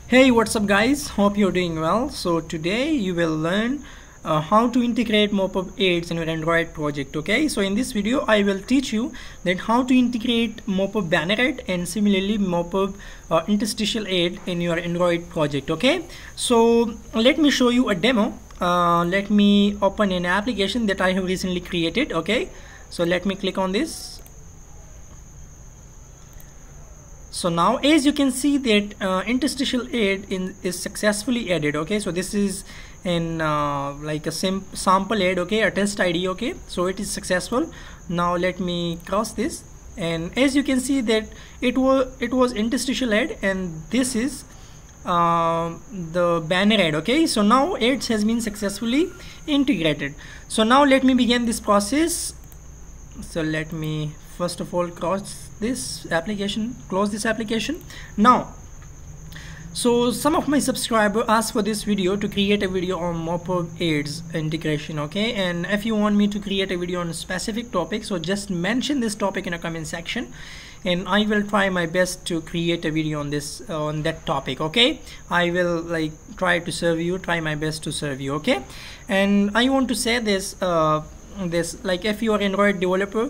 Hey, what's up guys? Hope you're doing well. So today you will learn how to integrate MoPub Ads in your Android project. Okay, so in this video I will teach you that how to integrate MoPub banner ad and similarly MoPub interstitial ad in your Android project. Okay, so let me show you a demo. Let me open an application that I have recently created. Okay, so let me click on this. So now as you can see that interstitial ad is successfully added. Okay, so this is in like a sample ad, okay, a test ID. Okay, so it is successful. Now let me cross this, and as you can see that it was interstitial ad, and this is the banner ad. Okay, so now ads has been successfully integrated. So now let me begin this process. So let me first of all close this application. Now, so some of my subscribers asked for this video to create a video on MoPub ads integration. Okay, and if you want me to create a video on a specific topic, so just mention this topic in a comment section and I will try my best to create a video on this on that topic. Okay, I will try my best to serve you. Okay, and I want to say this if you are Android developer,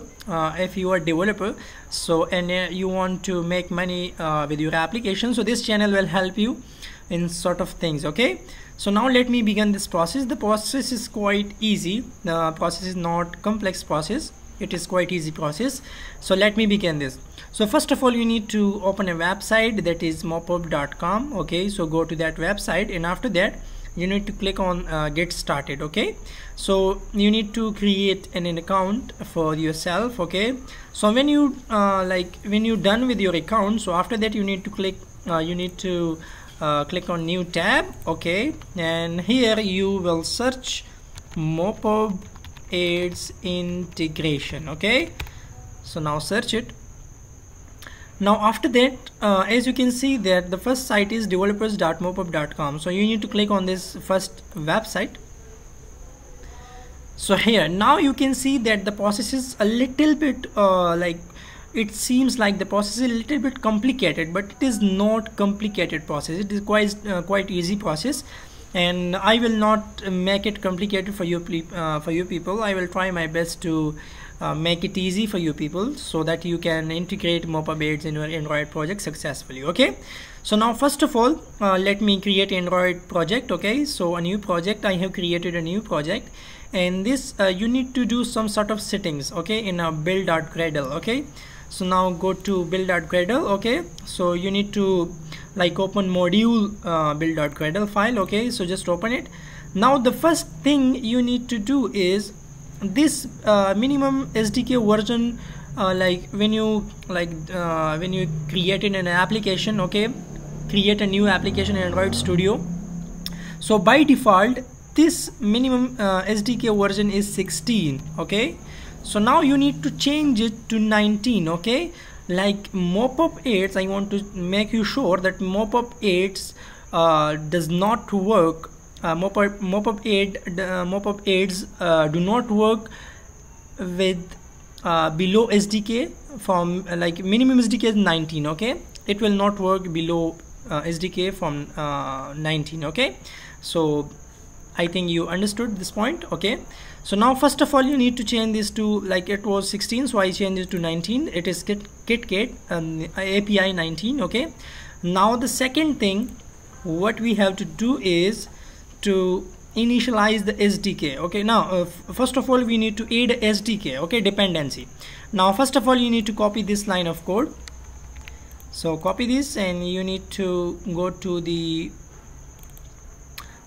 so and you want to make money with your application, so this channel will help you in sort of things. Okay, so now let me begin this process. The process is quite easy. The process is not complex process, it is quite easy process. So let me begin this. So first of all you need to open a website, that is mopub.com. okay, so go to that website, and after that you need to click on get started. Okay, so you need to create an account for yourself. Okay, so when you when you're done with your account, so after that you need to click on new tab. Okay, and here you will search MoPub ads integration. Okay, so now search it. Now after that as you can see that the first site is developers.mopub.com, so you need to click on this first website. So here now you can see that the process is a little bit it seems like the process is a little bit complicated, but it is not complicated process. It is quite easy process, and I will not make it complicated for you people. I will try my best to make it easy for you people so that you can integrate MoPub ads in your Android project successfully. Okay, so now first of all let me create an Android project. Okay, so a new project, I have created a new project, and this you need to do some sort of settings. Okay, in a build.gradle. Okay, so now go to build.gradle. Okay, so you need to open module build.gradle file. Okay, so just open it. Now the first thing you need to do is this minimum SDK version, when you created an application. Okay, create a new application in Android Studio, so by default this minimum SDK version is 16. Okay, so now you need to change it to 19. Okay, like MoPub ads, I want to make you sure that MoPub ads does not work. MoPub ads do not work with below SDK from minimum SDK is 19. Okay, it will not work below SDK from 19. Okay, so I think you understood this point. Okay, so now first of all you need to change this to it was 16, so I changed it to 19. It is KitKat API 19. Okay, now the second thing what we have to do is to initialize the SDK. Okay, now first of all we need to add a SDK. Okay, dependency. Now first of all you need to copy this line of code. So copy this, and you need to go to the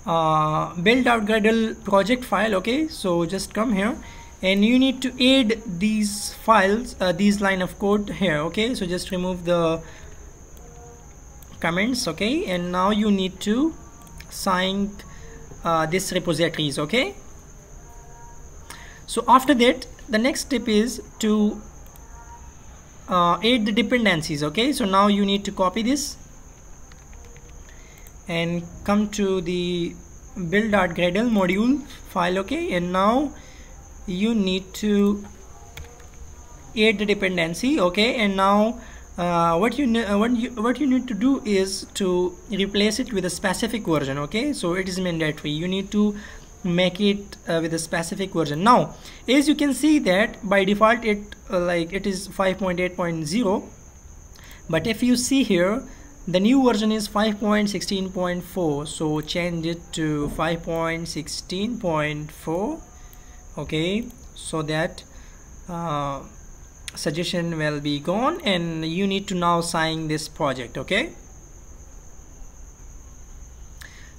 build.gradle project file. Okay, so just come here and you need to add these files, these line of code here. Okay, so just remove the comments. Okay, and now you need to sync this repositories. Okay, so after that the next step is to add the dependencies. Okay, so now you need to copy this and come to the build.gradle module file. Okay, and now you need to add the dependency. Okay, and now what you need to do is to replace it with a specific version. Okay, so it is mandatory. You need to make it with a specific version. Now as you can see that by default it it is 5.8.0, but if you see here the new version is 5.16.4, so change it to 5.16.4. okay, so that suggestion will be gone, and you need to now sign this project. Okay,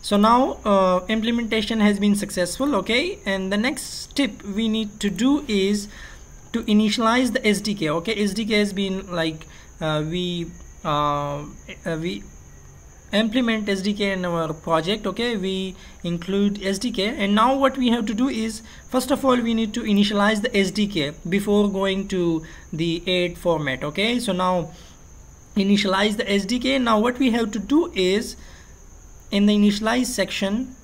so now implementation has been successful. Okay, and the next step we need to do is to initialize the SDK. Okay, SDK has been we implement SDK in our project. Okay, we include SDK, and now what we have to do is, first of all, we need to initialize the SDK before going to the aid format. Okay, so now initialize the SDK. Now what we have to do is, in the initialize section,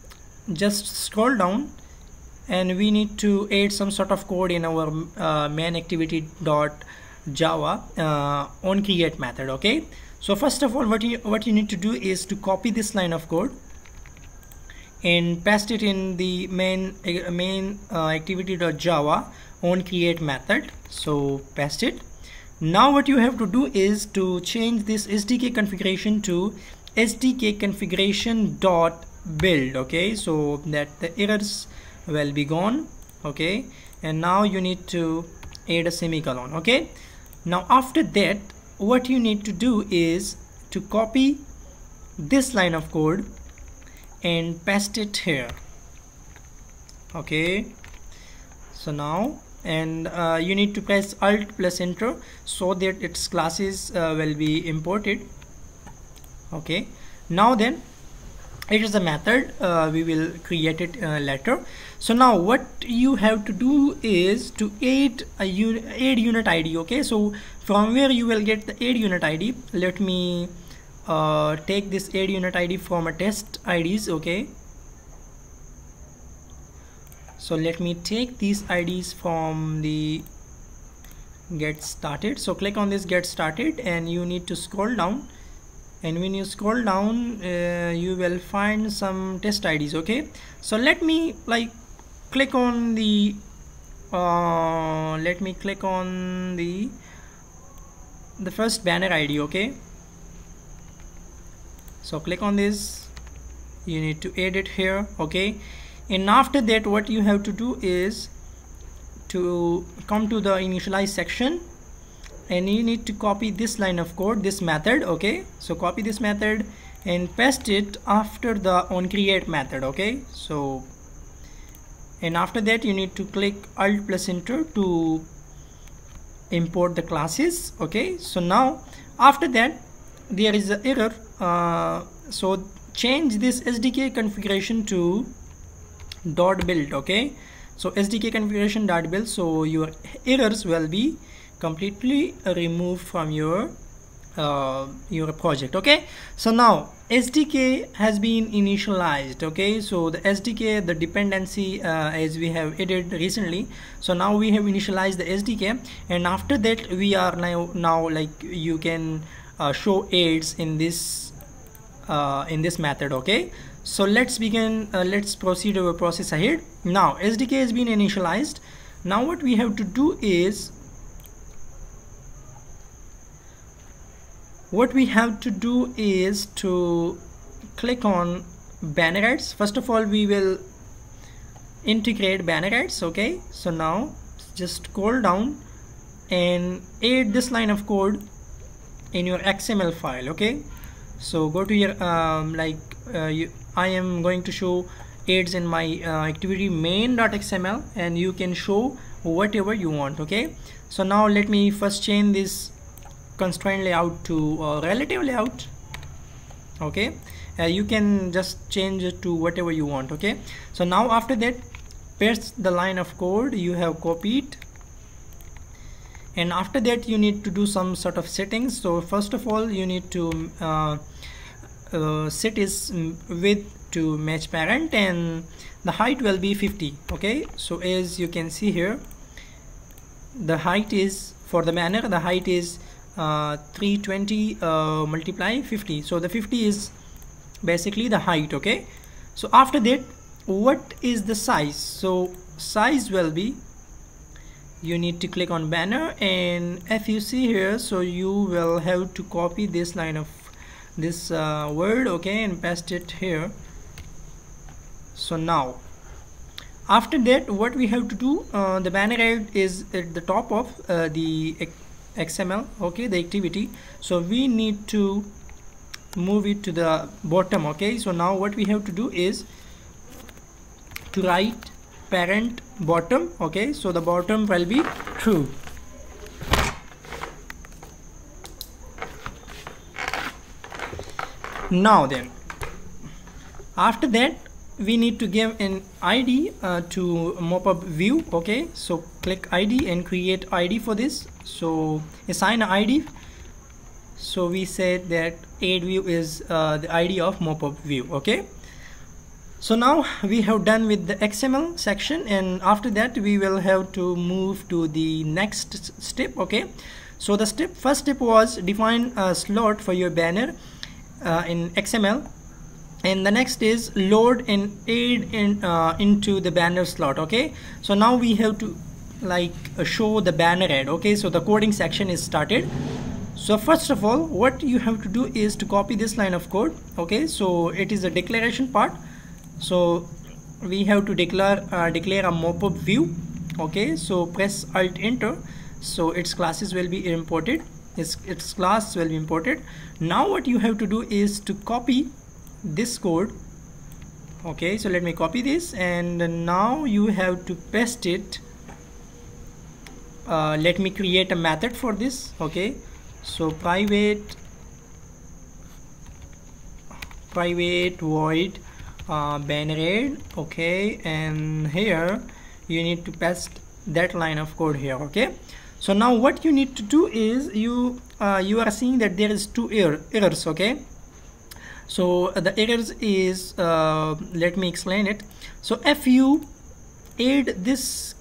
just scroll down, and we need to add some sort of code in our main activity.java on create method. Okay, so first of all, what you need to do is to copy this line of code and paste it in the main activity.java on create method. So paste it. Now what you have to do is to change this SDK configuration to SDK configuration.build. okay, so that the errors will be gone. Okay, and now you need to add a semicolon. Okay, now after that what you need to do is to copy this line of code and paste it here. Okay, so now, and you need to press Alt plus Enter so that its classes will be imported. Okay, now then it is a method, we will create it later. So now what you have to do is to add unit ID. Okay, so from where you will get the add unit ID, let me take this add unit ID from a test IDs. Okay, so let me take these IDs from the get started. So click on this get started, and you need to scroll down, and when you scroll down you will find some test IDs. Okay, so let me click on the the first banner ID. Okay, so click on this, you need to add it here. Okay, and after that what you have to do is to come to the initialize section, and you need to copy this line of code, this method. Okay, so copy this method and paste it after the on create method. Okay, so, and after that you need to click Alt plus Enter to import the classes. Okay, so now after that there is an error, so change this SDK configuration to .build. Okay, so SDK configuration .build, so your errors will be completely removed from your project. Okay, so now SDK has been initialized. Okay, so the SDK, the dependency as we have added recently, so now we have initialized the SDK, and after that we are now you can show ads in this method. Okay, so let's begin, let's proceed our process ahead. Now SDK has been initialized. Now what we have to do is to click on banner ads. First of all, we will integrate banner ads. Okay, so now just scroll down and add this line of code in your XML file. Okay, so go to your I am going to show ads in my activity main.xml, and you can show whatever you want. Okay, so now let me first change this constraint layout to relative layout. Okay, you can just change it to whatever you want. Okay, so now after that paste the line of code you have copied, and after that you need to do some sort of settings. So first of all you need to set its width to match parent, and the height will be 50. Okay, so as you can see here, the height is for the banner, the height is 320 multiply 50. So the 50 is basically the height. Okay, so after that, what is the size? So size will be, you need to click on banner, and if you see here, so you will have to copy this line of this word, okay, and paste it here. So now after that, what we have to do, the banner ad is at the top of the XML, okay, the activity, so we need to move it to the bottom. Okay, so now what we have to do is to write parent bottom. Okay, so the bottom will be true. Now then, after that, we need to give an ID to MoPub view. Okay, so click ID and create ID for this. So assign an ID. So we said that add view is the ID of MoPub view. Okay, so now we have done with the XML section, and after that we will have to move to the next step. Okay, so the first step was define a slot for your banner in XML, and the next is load and add into the banner slot. Okay, so now we have to show the banner ad. Okay, so the coding section is started. So first of all, what you have to do is to copy this line of code. Okay, so it is a declaration part. So we have to declare a MoPub view. Okay, so press Alt Enter. So its classes will be imported. Its class will be imported. Now what you have to do is to copy this code. Okay, so let me copy this, and now you have to paste it. Let me create a method for this. Okay, so private void banner ad. Okay, and here you need to paste that line of code here. Okay, so now what you need to do is you are seeing that there is two errors. Okay, so the errors is let me explain it. So if you add this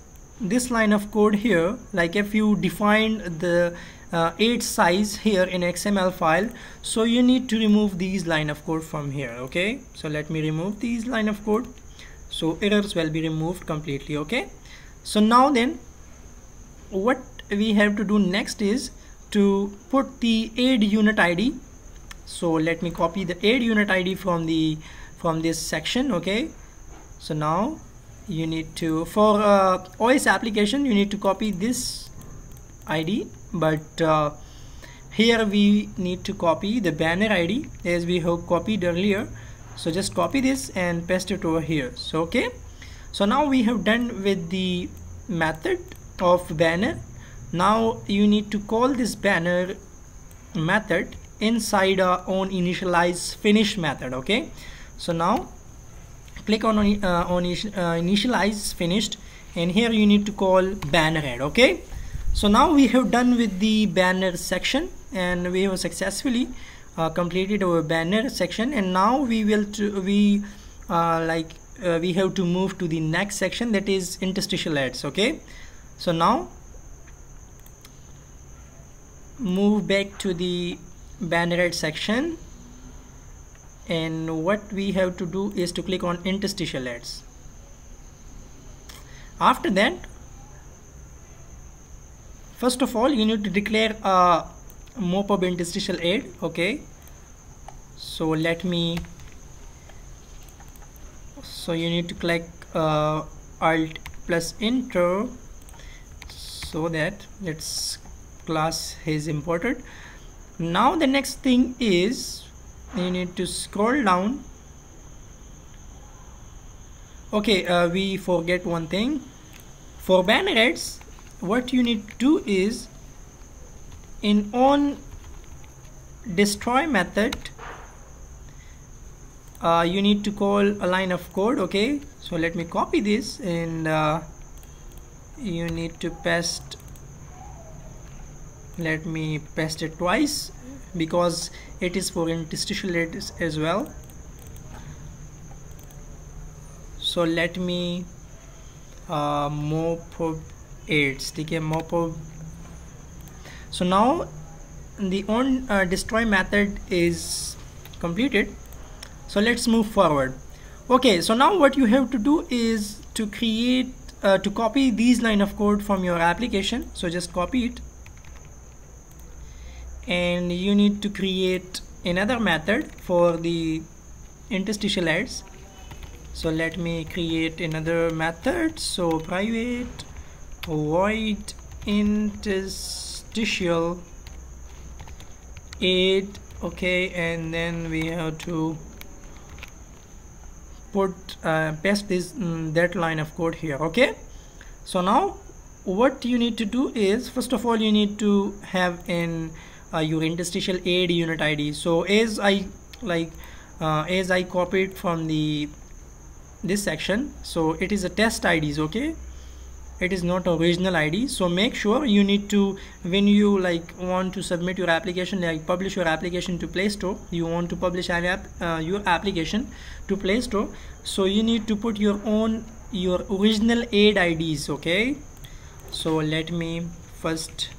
line of code here, like if you define the add size here in XML file, so you need to remove these line of code from here. Okay, so let me remove these line of code, so errors will be removed completely. Okay, so now then what we have to do next is to put the add unit ID. So let me copy the add unit ID from this section. Okay, so now you need to, for OS application, you need to copy this ID, but here we need to copy the banner ID as we have copied earlier. So just copy this and paste it over here. So okay, so now we have done with the method of banner. Now you need to call this banner method inside our own initialize finish method. Okay, so now click on initialize finished, and here you need to call banner ad. Okay, so now we have done with the banner section, and we have successfully completed our banner section, and now we have to move to the next section, that is interstitial ads. Okay, so now move back to the banner ad section, and what we have to do is to click on interstitial ads. After that, first of all, you need to declare a MoPub interstitial ad. Okay, so you need to click Alt plus Enter, so that its class is imported. Now the next thing is you need to scroll down. Okay, we forget one thing. For banner ads, what you need to do is in on destroy method, you need to call a line of code. Okay, so let me copy this, and you need to paste, let me paste it twice because it is for interstitial ads as well. So let me MoPub SDK MoPub. So now the on destroy method is completed. So let's move forward. Okay, so now what you have to do is to create to copy these line of code from your application. So just copy it, and you need to create another method for the interstitial ads. So let me create another method. So private void interstitial ad, okay, and then we have to put paste this that line of code here. Okay, so now what you need to do is, first of all, you need to have in your interstitial ad unit ID. So as I copied from this section, so it is a test IDs, okay, it is not original ID. So make sure you need to, when you want to submit your application, publish your application to Play Store, you want to publish your application to Play Store, so you need to put your original ad IDs. Okay, so let me first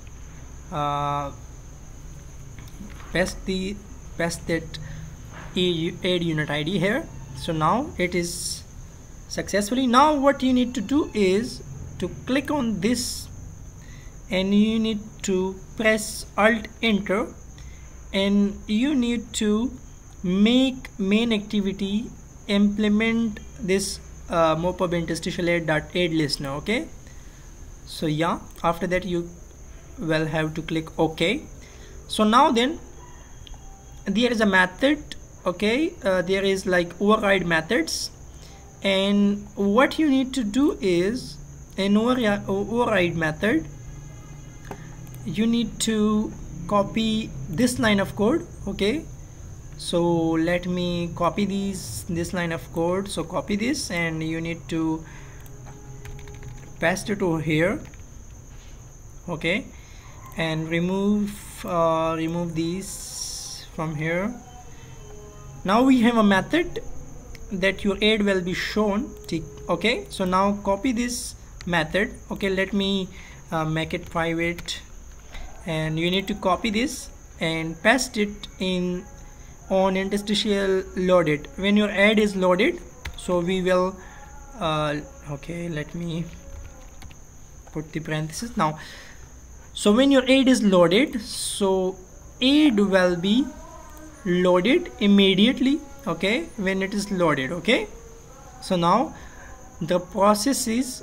paste that ad unit ID here. So now it is successfully. Now what you need to do is to click on this, and you need to press Alt Enter, and you need to make main activity implement this MoPub interstitial ad listener. Okay, so yeah, after that you will have to click OK. So now then there is a method, okay, there is override methods, and what you need to do is an override method, you need to copy this line of code. Okay, so let me copy this line of code. So copy this, and you need to paste it over here. Okay, and remove these from here. Now we have a method that your ad will be shown. Okay, so now copy this method. Okay, let me make it private, and you need to copy this and paste it in on interstitial loaded. When your ad is loaded, so we will okay, let me put the parenthesis now. So when your ad is loaded, so ad will be loaded immediately. Okay, when it is loaded. Okay, so now the process is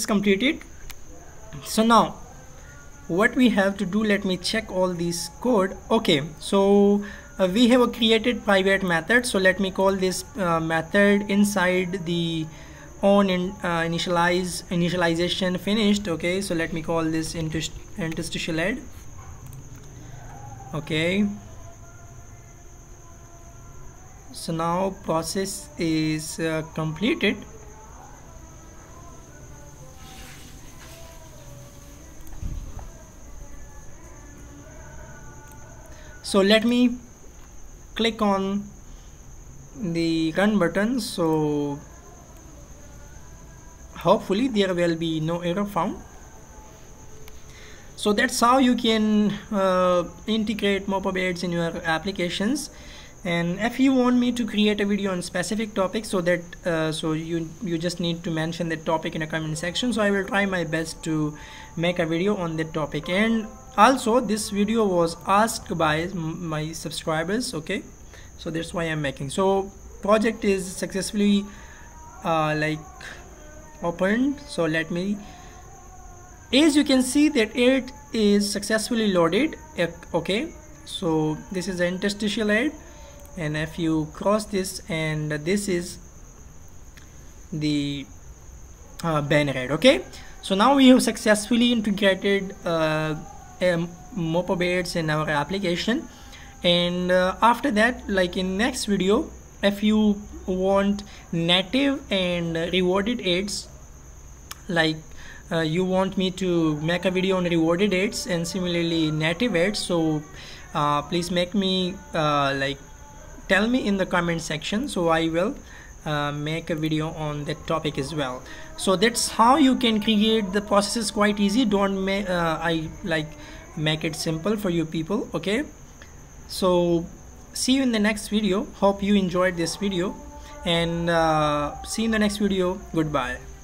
completed. So now what we have to do, let me check all these code. Okay, so we have a created private method. So let me call this method inside the on initialization finished. Okay, so let me call this interstitial ad. Okay, so now process is completed. So let me click on the run button. So hopefully there will be no error found. So that's how you can integrate MoPub ads in your applications. And if you want me to create a video on specific topic, so that so you just need to mention that topic in a comment section, so I will try my best to make a video on that topic. And also this video was asked by my subscribers. Okay, so that's why I'm making. So project is successfully opened. So let me, as you can see that it is successfully loaded. Okay, so this is the interstitial ad, and if you cross this, and this is the banner ad. Okay, so now we have successfully integrated MoPub ads in our application. And after that, in next video, if you want native and rewarded ads, you want me to make a video on rewarded ads and similarly native ads, so please make me tell me in the comment section, so I will make a video on that topic as well. So that's how you can create the processes quite easy. Don't make I like make it simple for you people. Okay, so see you in the next video. Hope you enjoyed this video, and see you in the next video. Goodbye.